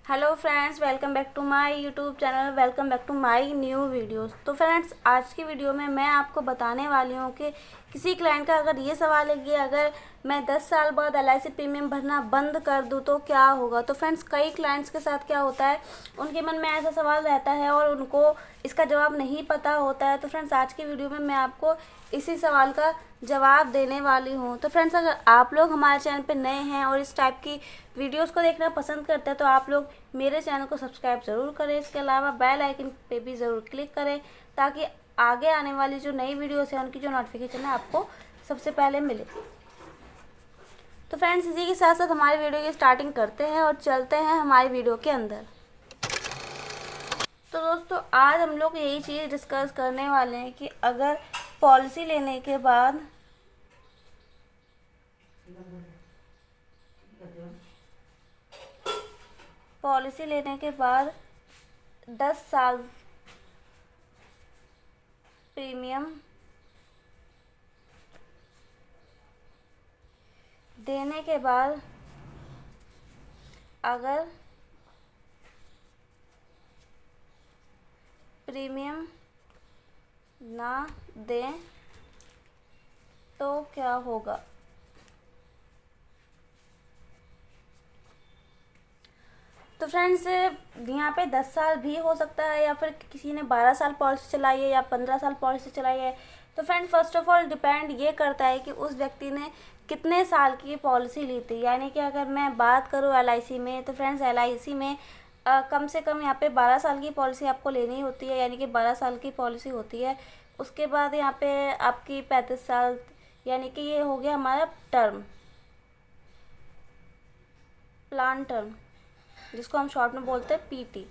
Hello friends, welcome back to my YouTube channel. Welcome back to my new videos. तो friends, आज की video में मैं आपको बताने वाली हूँ कि किसी क्लाइंट का अगर ये सवाल है कि अगर मैं 10 साल बाद LIC प्रीमियम भरना बंद कर दूँ तो क्या होगा। तो फ्रेंड्स, कई क्लाइंट्स के साथ क्या होता है, उनके मन में ऐसा सवाल रहता है और उनको इसका जवाब नहीं पता होता है। तो फ्रेंड्स, आज की वीडियो में मैं आपको इसी सवाल का जवाब देने वाली हूँ। तो फ्रेंड्स, अगर आप लोग हमारे चैनल पे नए हैं और इस टाइप की वीडियोस को देखना पसंद करते हैं तो आप लोग मेरे चैनल को सब्सक्राइब ज़रूर करें। इसके अलावा बेल आइकन पे भी ज़रूर क्लिक करें ताकि आगे आने वाली जो नई वीडियोस हैं उनकी जो नोटिफिकेशन है आपको सबसे पहले मिले। तो फ्रेंड्स, इसी के साथ साथ हमारी वीडियो की स्टार्टिंग करते हैं और चलते हैं हमारी वीडियो के अंदर। तो दोस्तों, आज हम लोग यही चीज़ डिस्कस करने वाले हैं कि अगर पॉलिसी लेने के बाद पॉलिसी लेने के बाद 10 साल प्रीमियम देने के बाद अगर प्रीमियम ना दें तो क्या होगा। तो फ्रेंड्स, यहाँ पे 10 साल भी हो सकता है या फिर किसी ने 12 साल पॉलिसी चलाई है या 15 साल पॉलिसी चलाई है। तो friends, first of all depend ये करता है कि उस व्यक्ति ने कितने साल की पॉलिसी ली थी। यानी कि अगर मैं बात करूँ LIC में, तो फ्रेंड्स LIC में कम से कम यहाँ पे 12 साल की पॉलिसी आपको लेनी होती है, यानी कि 12 साल की पॉलिसी होती है। उसके बाद यहाँ पे आपकी 35 साल, यानी कि ये हो गया हमारा टर्म, प्लान टर्म, जिसको हम शॉर्ट में बोलते हैं PT।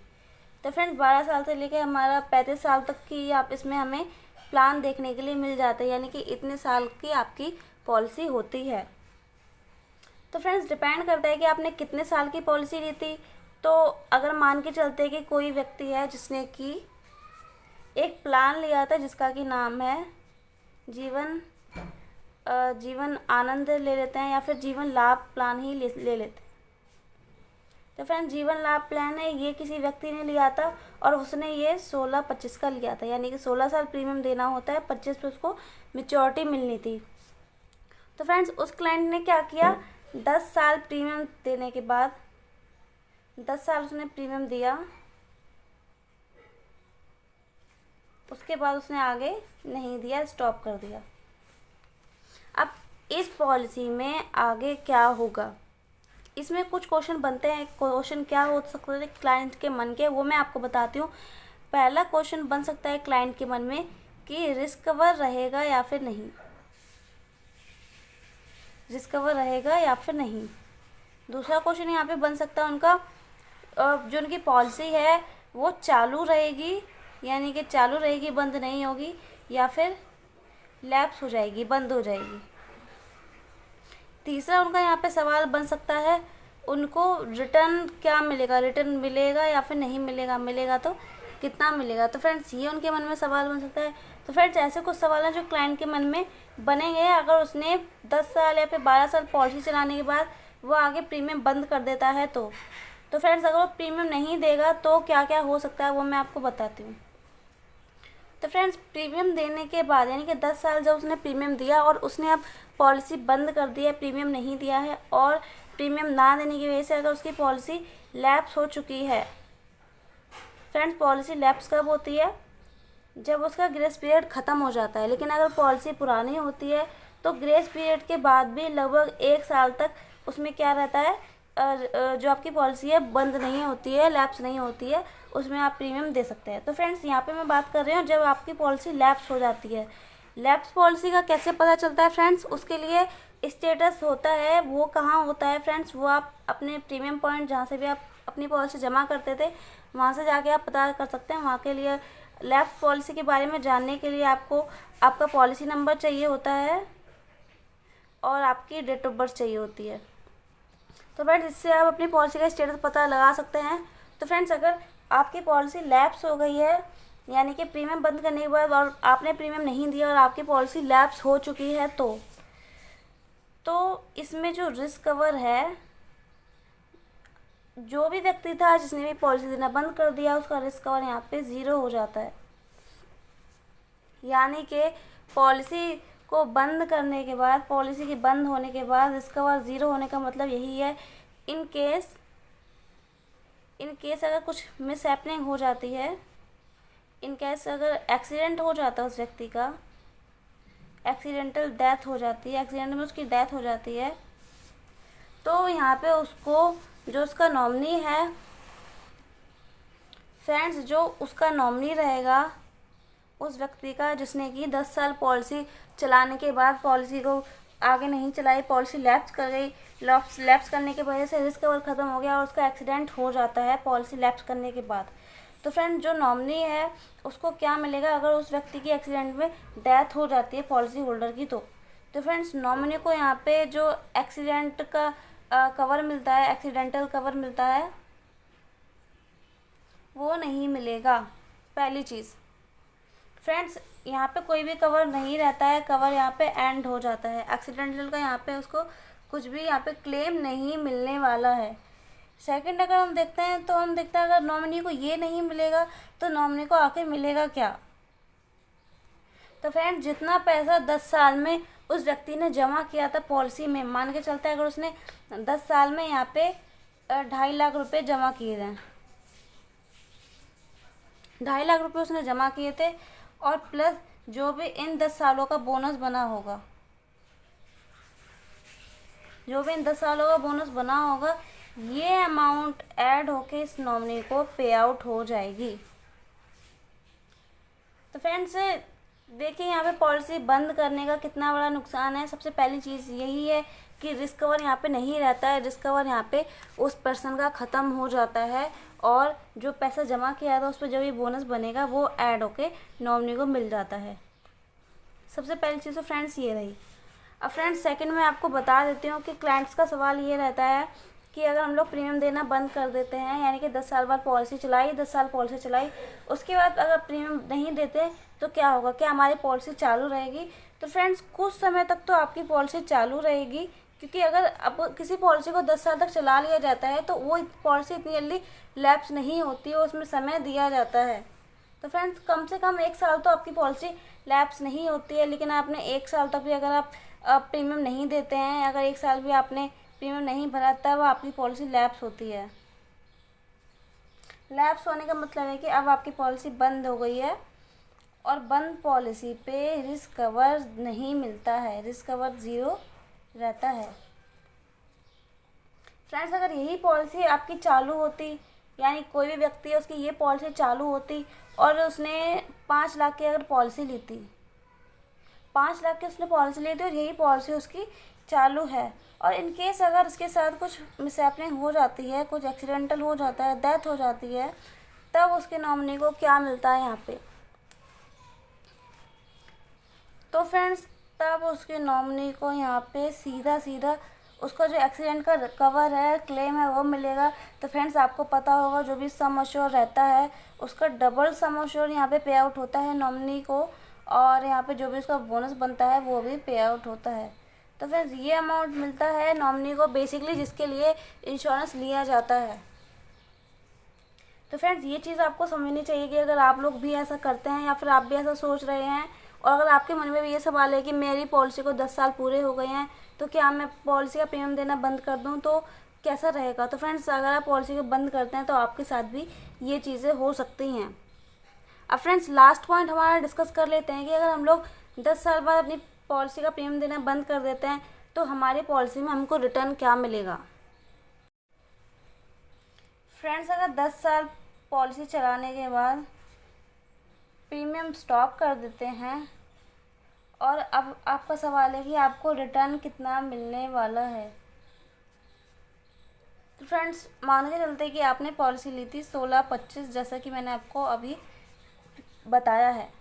तो फ्रेंड्स, 12 साल से लेकर हमारा 35 साल तक की आप इसमें हमें प्लान देखने के लिए मिल जाते हैं, यानी कि इतने साल की आपकी पॉलिसी होती है। तो फ्रेंड्स, डिपेंड करता है कि आपने कितने साल की पॉलिसी ली थी। तो अगर मान के चलते हैं कि कोई व्यक्ति है जिसने कि एक प्लान लिया था जिसका कि नाम है जीवन आनंद ले लेते हैं या फिर जीवन लाभ प्लान ही ले लेते हैं। तो फ्रेंड्स, जीवन लाभ प्लान है, ये किसी व्यक्ति ने लिया था और उसने ये 16-25 का लिया था, यानी कि 16 साल प्रीमियम देना होता है, 25 पे उसको मैच्योरिटी मिलनी थी। तो फ्रेंड्स, उस क्लाइंट ने क्या किया, 10 साल प्रीमियम देने के बाद 10 साल उसने प्रीमियम दिया, उसके बाद उसने आगे नहीं दिया, स्टॉप कर दिया। अब इस पॉलिसी में आगे क्या होगा, इसमें कुछ क्वेश्चन बनते हैं। क्वेश्चन क्या हो सकते हैं क्लाइंट के मन के, वो मैं आपको बताती हूँ। पहला क्वेश्चन बन सकता है क्लाइंट के मन में कि रिस्क कवर रहेगा या फिर नहीं, रिस्क कवर रहेगा या फिर नहीं। दूसरा क्वेश्चन यहाँ पे बन सकता है उनका जो उनकी पॉलिसी है वो चालू रहेगी, यानी कि चालू रहेगी, बंद नहीं होगी, या फिर लैप्स हो जाएगी, बंद हो जाएगी। तीसरा उनका यहाँ पे सवाल बन सकता है उनको रिटर्न क्या मिलेगा, रिटर्न मिलेगा या फिर नहीं मिलेगा, मिलेगा तो कितना मिलेगा। तो फ्रेंड्स, ये उनके मन में सवाल बन सकता है। तो फ्रेंड्स, ऐसे कुछ सवाल हैं जो क्लाइंट के मन में बनेंगे अगर उसने 10 साल या फिर 12 साल पॉलिसी चलाने के बाद वो आगे प्रीमियम बंद कर देता है तो फ्रेंड्स, अगर वो प्रीमियम नहीं देगा तो क्या क्या हो सकता है वो मैं आपको बताती हूँ। तो फ्रेंड्स, प्रीमियम देने के बाद, यानी कि 10 साल जब उसने प्रीमियम दिया और उसने अब पॉलिसी बंद कर दी है, प्रीमियम नहीं दिया है, और प्रीमियम ना देने की वजह से अगर उसकी पॉलिसी लैप्स हो चुकी है। फ्रेंड्स, पॉलिसी लैप्स कब होती है, जब उसका ग्रेस पीरियड ख़त्म हो जाता है। लेकिन अगर पॉलिसी पुरानी होती है तो ग्रेस पीरियड के बाद भी लगभग 1 साल तक उसमें क्या रहता है, जो आपकी पॉलिसी है बंद नहीं होती है, लैप्स नहीं होती है, उसमें आप प्रीमियम दे सकते हैं। तो फ्रेंड्स, यहाँ पे मैं बात कर रही हूँ जब आपकी पॉलिसी लैप्स हो जाती है। लैप्स पॉलिसी का कैसे पता चलता है फ्रेंड्स, उसके लिए स्टेटस होता है, वो कहाँ होता है फ्रेंड्स, वो आप अपने प्रीमियम पॉइंट जहाँ से भी आप अपनी पॉलिसी जमा करते थे वहाँ से जाके आप पता कर सकते हैं। वहाँ के लिए लैप्स पॉलिसी के बारे में जानने के लिए आपको आपका पॉलिसी नंबर चाहिए होता है और आपकी डेट ऑफ बर्थ चाहिए होती है। तो फ्रेंड्स, इससे आप अपनी पॉलिसी का स्टेटस पता लगा सकते हैं। तो फ्रेंड्स, अगर आपकी पॉलिसी लैप्स हो गई है, यानी कि प्रीमियम बंद करने के बाद और आपने प्रीमियम नहीं दिया और आपकी पॉलिसी लैप्स हो चुकी है, तो इसमें जो रिस्क कवर है जो भी व्यक्ति था जिसने भी पॉलिसी देना बंद कर दिया उसका रिस्क कवर यहाँ पे 0 हो जाता है। यानी कि पॉलिसी को बंद करने के बाद, पॉलिसी के बंद होने के बाद रिस्क कवर 0 होने का मतलब यही है, इन केस अगर कुछ मिस हैपनिंग हो जाती है, इन केस अगर एक्सीडेंट हो जाता है, उस व्यक्ति का एक्सीडेंटल डेथ हो जाती है, एक्सीडेंट में उसकी डेथ हो जाती है, तो यहाँ पे उसको जो उसका नॉमिनी है फ्रेंड्स, जो उसका नॉमिनी रहेगा उस व्यक्ति का जिसने कि 10 साल पॉलिसी चलाने के बाद पॉलिसी को आगे नहीं चलाई, पॉलिसी लैप्स कर गई, लैप्स करने की वजह से रिस्क कवर ख़त्म हो गया और उसका एक्सीडेंट हो जाता है पॉलिसी लैप्स करने के बाद, तो फ्रेंड जो नॉमिनी है उसको क्या मिलेगा अगर उस व्यक्ति की एक्सीडेंट में डेथ हो जाती है पॉलिसी होल्डर की, तो फ्रेंड्स नॉमिनी को यहाँ पे जो एक्सीडेंट का कवर मिलता है, एक्सीडेंटल कवर मिलता है, वो नहीं मिलेगा। पहली चीज़ फ्रेंड्स, यहाँ पे कोई भी कवर नहीं रहता है, कवर यहाँ पे एंड हो जाता है, एक्सीडेंटल का यहाँ पे उसको कुछ भी यहाँ पे क्लेम नहीं मिलने वाला है। सेकंड अगर हम देखते हैं तो हम देखते हैं अगर नॉमिनी को ये नहीं मिलेगा तो नॉमिनी को आखिर मिलेगा क्या। तो फ्रेंड्स जितना पैसा 10 साल में उस व्यक्ति ने जमा किया था पॉलिसी में, मान के चलते हैं अगर उसने 10 साल में यहाँ पे 2.5 लाख रुपए जमा किए थे, 2.5 लाख रुपए उसने जमा किए थे और प्लस जो भी इन 10 सालों का बोनस बना होगा, जो भी इन 10 सालों का बोनस बना होगा, ये अमाउंट ऐड होके इस नॉमिनी को पे आउट हो जाएगी। तो फ्रेंड्स देखिए यहाँ पे पॉलिसी बंद करने का कितना बड़ा नुकसान है। सबसे पहली चीज़ यही है कि रिस्क कवर यहाँ पे नहीं रहता है, रिस्क कवर यहाँ पे उस पर्सन का ख़त्म हो जाता है और जो पैसा जमा किया था उस पर जो भी बोनस बनेगा वो ऐड होके नॉमिनी को मिल जाता है। सबसे पहली चीज़ तो फ्रेंड्स ये रही। अब फ्रेंड्स सेकंड में आपको बता देती हूँ कि क्लाइंट्स का सवाल ये रहता है कि अगर हम लोग प्रीमियम देना बंद कर देते हैं, यानी कि 10 साल बाद पॉलिसी चलाई, 10 साल पॉलिसी चलाई, उसके बाद अगर प्रीमियम नहीं देते तो क्या होगा, क्या हमारी पॉलिसी चालू रहेगी। तो फ्रेंड्स कुछ समय तक तो आपकी पॉलिसी चालू रहेगी, क्योंकि अगर अब किसी पॉलिसी को 10 साल तक चला लिया जाता है तो वो पॉलिसी इतनी जल्दी लैप्स नहीं होती है, उसमें समय दिया जाता है। तो फ्रेंड्स कम से कम 1 साल तो आपकी पॉलिसी लैप्स नहीं होती है, लेकिन आपने 1 साल तक भी अगर आप प्रीमियम नहीं देते हैं, अगर 1 साल भी आपने प्रीमियम नहीं भरा तब आपकी पॉलिसी लैप्स होती है। लैप्स होने का मतलब है कि अब आपकी पॉलिसी बंद हो गई है और बंद पॉलिसी पे रिस्क कवर नहीं मिलता है, रिस्क कवर 0 रहता है। फ्रेंड्स अगर यही पॉलिसी आपकी चालू होती, यानी कोई भी व्यक्ति है उसकी ये पॉलिसी चालू होती और उसने 5 लाख की अगर पॉलिसी ली थी, 5 लाख की उसने पॉलिसी ली थी और यही पॉलिसी उसकी चालू है, और इन केस अगर उसके साथ कुछ मिसहैपनिंग हो जाती है, कुछ एक्सीडेंटल हो जाता है, डेथ हो जाती है, तब उसके नॉमिनी को क्या मिलता है यहाँ पे। तो फ्रेंड्स तब उसके नॉमिनी को यहाँ पे सीधा सीधा उसका जो एक्सीडेंट का कवर है, क्लेम है, वो मिलेगा। तो फ्रेंड्स आपको पता होगा जो भी सम अश्योर रहता है उसका डबल सम अश्योर यहाँ पे पे आउट होता है नॉमिनी को, और यहाँ पे जो भी उसका बोनस बनता है वो भी पे आउट होता है। तो फ्रेंड्स ये अमाउंट मिलता है नॉमिनी को बेसिकली जिसके लिए इंश्योरेंस लिया जाता है। तो फ्रेंड्स ये चीज़ आपको समझनी चाहिए कि अगर आप लोग भी ऐसा करते हैं या फिर आप भी ऐसा सोच रहे हैं और अगर आपके मन में भी ये सवाल है कि मेरी पॉलिसी को 10 साल पूरे हो गए हैं तो क्या मैं पॉलिसी का प्रीमियम देना बंद कर दूं तो कैसा रहेगा। तो फ्रेंड्स अगर आप पॉलिसी को बंद करते हैं तो आपके साथ भी ये चीज़ें हो सकती हैं। अब फ्रेंड्स लास्ट पॉइंट हमारा डिस्कस कर लेते हैं कि अगर हम लोग 10 साल बाद अपनी पॉलिसी का प्रीमियम देना बंद कर देते हैं तो हमारी पॉलिसी में हमको रिटर्न क्या मिलेगा। फ्रेंड्स अगर 10 साल पॉलिसी चलाने के बाद प्रीमियम स्टॉप कर देते हैं और अब आपका सवाल है कि आपको रिटर्न कितना मिलने वाला है। तो फ्रेंड्स मान के चलते कि आपने पॉलिसी ली थी 16-25, जैसा कि मैंने आपको अभी बताया है।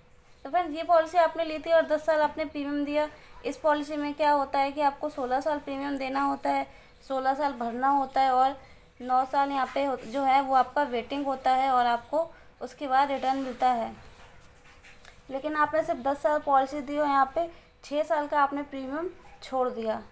तो फ्रेंड्स ये पॉलिसी आपने ली थी और 10 साल आपने प्रीमियम दिया। इस पॉलिसी में क्या होता है कि आपको 16 साल प्रीमियम देना होता है, 16 साल भरना होता है और 9 साल यहाँ पे जो है वो आपका वेटिंग होता है और आपको उसके बाद रिटर्न मिलता है। लेकिन आपने सिर्फ 10 साल पॉलिसी दी और यहाँ पे 6 साल का आपने प्रीमियम छोड़ दिया।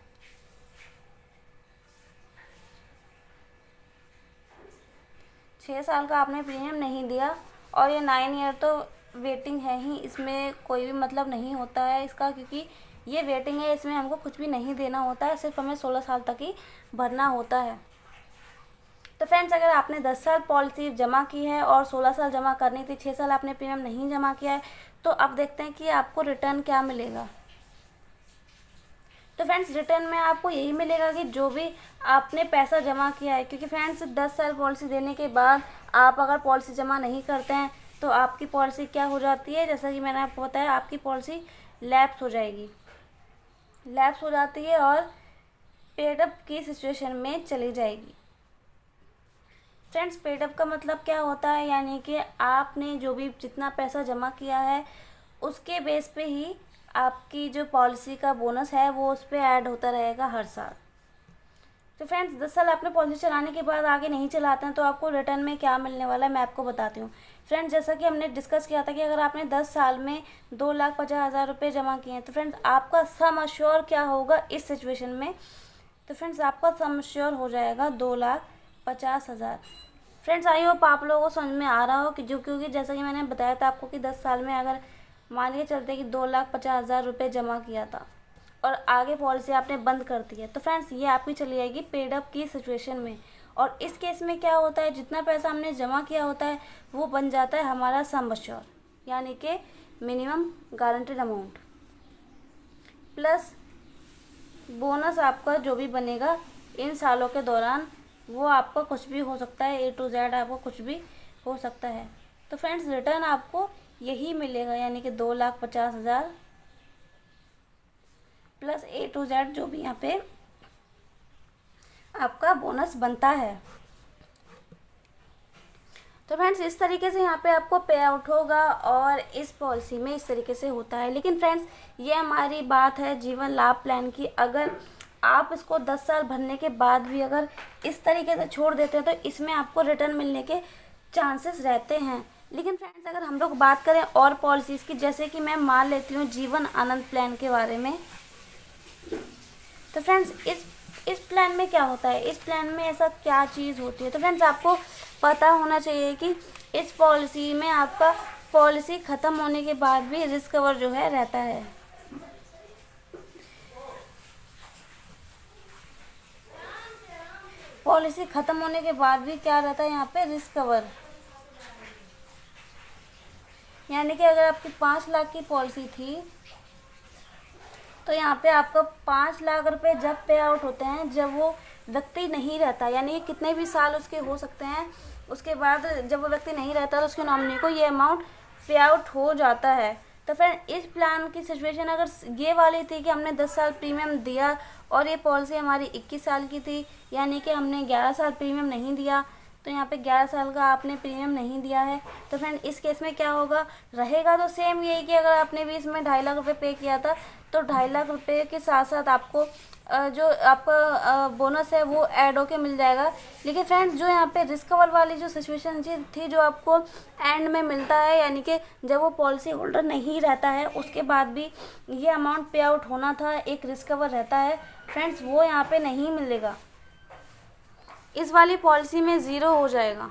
6 साल का आपने प्रीमियम नहीं दिया और ये 9 ईयर तो वेटिंग है ही, इसमें कोई भी मतलब नहीं होता है इसका, क्योंकि ये वेटिंग है, इसमें हमको कुछ भी नहीं देना होता है, सिर्फ हमें 16 साल तक ही भरना होता है। तो फ्रेंड्स, अगर आपने 10 साल पॉलिसी जमा की है और 16 साल जमा करनी थी, 6 साल आपने प्रीमियम नहीं जमा किया है, तो अब देखते हैं कि आपको रिटर्न क्या मिलेगा। तो फ्रेंड्स, रिटर्न में आपको यही मिलेगा कि जो भी आपने पैसा जमा किया है, क्योंकि फ्रेंड्स 10 साल पॉलिसी देने के बाद आप अगर पॉलिसी जमा नहीं करते हैं तो आपकी पॉलिसी क्या हो जाती है, जैसा कि मैंने आपको बताया, आपकी पॉलिसी लैप्स हो जाएगी, लैप्स हो जाती है और पेड अप की सिचुएशन में चली जाएगी। फ्रेंड्स, पेड अप का मतलब क्या होता है, यानी कि आपने जो भी जितना पैसा जमा किया है उसके बेस पे ही आपकी जो पॉलिसी का बोनस है वो उस पर ऐड होता रहेगा हर साल। तो फ्रेंड्स, 10 साल आपने पॉलिसी चलाने के बाद आगे नहीं चलाते हैं तो आपको रिटर्न में क्या मिलने वाला है मैं आपको बताती हूँ। फ्रेंड्स, जैसा कि हमने डिस्कस किया था कि अगर आपने 10 साल में 2,50,000 रुपये जमा किए हैं तो फ्रेंड्स आपका सम अश्योर क्या होगा इस सिचुएशन में। तो फ्रेंड्स, आपका सम अश्योर हो जाएगा 2,50,000। फ्रेंड्स, आई होप आप लोगों को समझ में आ रहा हो कि क्योंकि जैसा कि मैंने बताया था आपको कि 10 साल में अगर मान के चलते कि 2,50,000 रुपये जमा किया था और आगे पॉलिसी आपने बंद कर दी है, तो फ्रेंड्स ये आपकी चली जाएगी पेड अप की सिचुएशन में। और इस केस में क्या होता है, जितना पैसा हमने जमा किया होता है वो बन जाता है हमारा सम अश्योर, यानी कि minimum guaranteed amount plus bonus आपका जो भी बनेगा इन सालों के दौरान, वो आपका कुछ भी हो सकता है, A to Z आपको कुछ भी हो सकता है। तो फ्रेंड्स, रिटर्न आपको यही मिलेगा, यानी कि 2,50,000 प्लस A to Z जो भी यहाँ पे आपका बोनस बनता है। तो फ्रेंड्स, इस तरीके से यहाँ पे आपको पे आउट होगा और इस पॉलिसी में इस तरीके से होता है। लेकिन फ्रेंड्स, ये हमारी बात है जीवन लाभ प्लान की, अगर आप इसको 10 साल भरने के बाद भी अगर इस तरीके से छोड़ देते हैं तो इसमें आपको रिटर्न मिलने के चांसेस रहते हैं। लेकिन फ्रेंड्स, अगर हम लोग बात करें और पॉलिसीज़ की, जैसे कि मैं मान लेती हूँ जीवन आनंद प्लान के बारे में, तो फ्रेंड्स इस प्लान में क्या होता है, इस प्लान में ऐसा क्या चीज़ होती है। तो फ्रेंड्स, आपको पता होना चाहिए कि इस पॉलिसी में आपका पॉलिसी ख़त्म होने के बाद भी रिस्क कवर जो है रहता है। पॉलिसी ख़त्म होने के बाद भी क्या रहता है यहाँ पे, रिस्क कवर, यानी कि अगर आपकी 5 लाख की पॉलिसी थी तो यहाँ पे आपका 5 लाख रुपए जब पे आउट होते हैं जब वो व्यक्ति नहीं रहता, यानी कि कितने भी साल उसके हो सकते हैं, उसके बाद जब वो व्यक्ति नहीं रहता तो उसके नॉमिनी को ये अमाउंट पे आउट हो जाता है। तो फिर इस प्लान की सिचुएशन अगर ये वाली थी कि हमने 10 साल प्रीमियम दिया और ये पॉलिसी हमारी 21 साल की थी, यानी कि हमने 11 साल प्रीमियम नहीं दिया, तो यहाँ पे 11 साल का आपने प्रीमियम नहीं दिया है, तो फ्रेंड इस केस में क्या होगा, रहेगा तो सेम यही कि अगर आपने भी इसमें 2.5 लाख रुपए पे किया था तो 2.5 लाख रुपए के साथ साथ आपको जो आपका बोनस है वो ऐड होके मिल जाएगा। लेकिन फ्रेंड्स, जो यहाँ पे रिस्क कवर वाली जो सिचुएशन थी जो आपको एंड में मिलता है, यानी कि जब वो पॉलिसी होल्डर नहीं रहता है उसके बाद भी ये अमाउंट पे आउट होना था, एक रिस्क कवर रहता है फ्रेंड्स, वो यहाँ पे नहीं मिलेगा, इस वाली पॉलिसी में 0 हो जाएगा।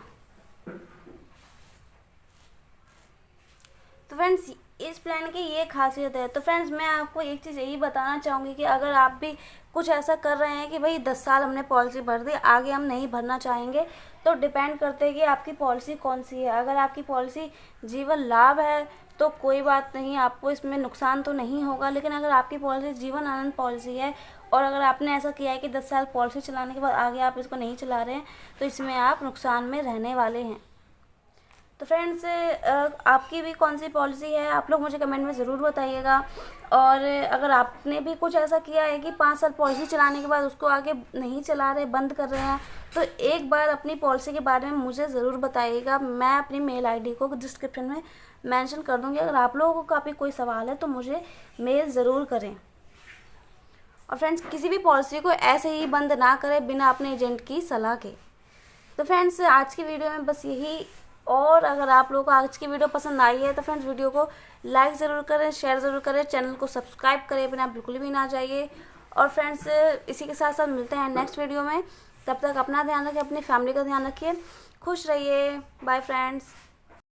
तो फ्रेंड्स, इस प्लान की ये खासियत है। तो फ्रेंड्स, मैं आपको एक चीज़ यही बताना चाहूँगी कि अगर आप भी कुछ ऐसा कर रहे हैं कि भाई 10 साल हमने पॉलिसी भर दी, आगे हम नहीं भरना चाहेंगे, तो डिपेंड करते हैं कि आपकी पॉलिसी कौन सी है। अगर आपकी पॉलिसी जीवन लाभ है तो कोई बात नहीं, आपको इसमें नुकसान तो नहीं होगा। लेकिन अगर आपकी पॉलिसी जीवन आनंद पॉलिसी है और अगर आपने ऐसा किया है कि 10 साल पॉलिसी चलाने के बाद आगे आप इसको नहीं चला रहे हैं, तो इसमें आप नुकसान में रहने वाले हैं। तो फ्रेंड्स, आपकी भी कौन सी पॉलिसी है आप लोग मुझे कमेंट में ज़रूर बताइएगा। और अगर आपने भी कुछ ऐसा किया है कि 5 साल पॉलिसी चलाने के बाद उसको आगे नहीं चला रहे, बंद कर रहे हैं, तो एक बार अपनी पॉलिसी के बारे में मुझे ज़रूर बताइएगा। मैं अपनी मेल आईडी को डिस्क्रिप्शन में मेंशन कर दूँगी। अगर आप लोगों को काफ़ी कोई सवाल है तो मुझे मेल ज़रूर करें। और फ्रेंड्स, किसी भी पॉलिसी को ऐसे ही बंद ना करें बिना अपने एजेंट की सलाह के। तो फ्रेंड्स, आज की वीडियो में बस यही। और अगर आप लोगों को आज की वीडियो पसंद आई है तो फ्रेंड्स वीडियो को लाइक ज़रूर करें, शेयर ज़रूर करें, चैनल को सब्सक्राइब करें बिना बिल्कुल भी ना जाइए। और फ्रेंड्स, इसी के साथ साथ मिलते हैं नेक्स्ट वीडियो में। तब तक अपना ध्यान रखिए, अपनी फैमिली का ध्यान रखिए। खुश रहिए। Bye friends.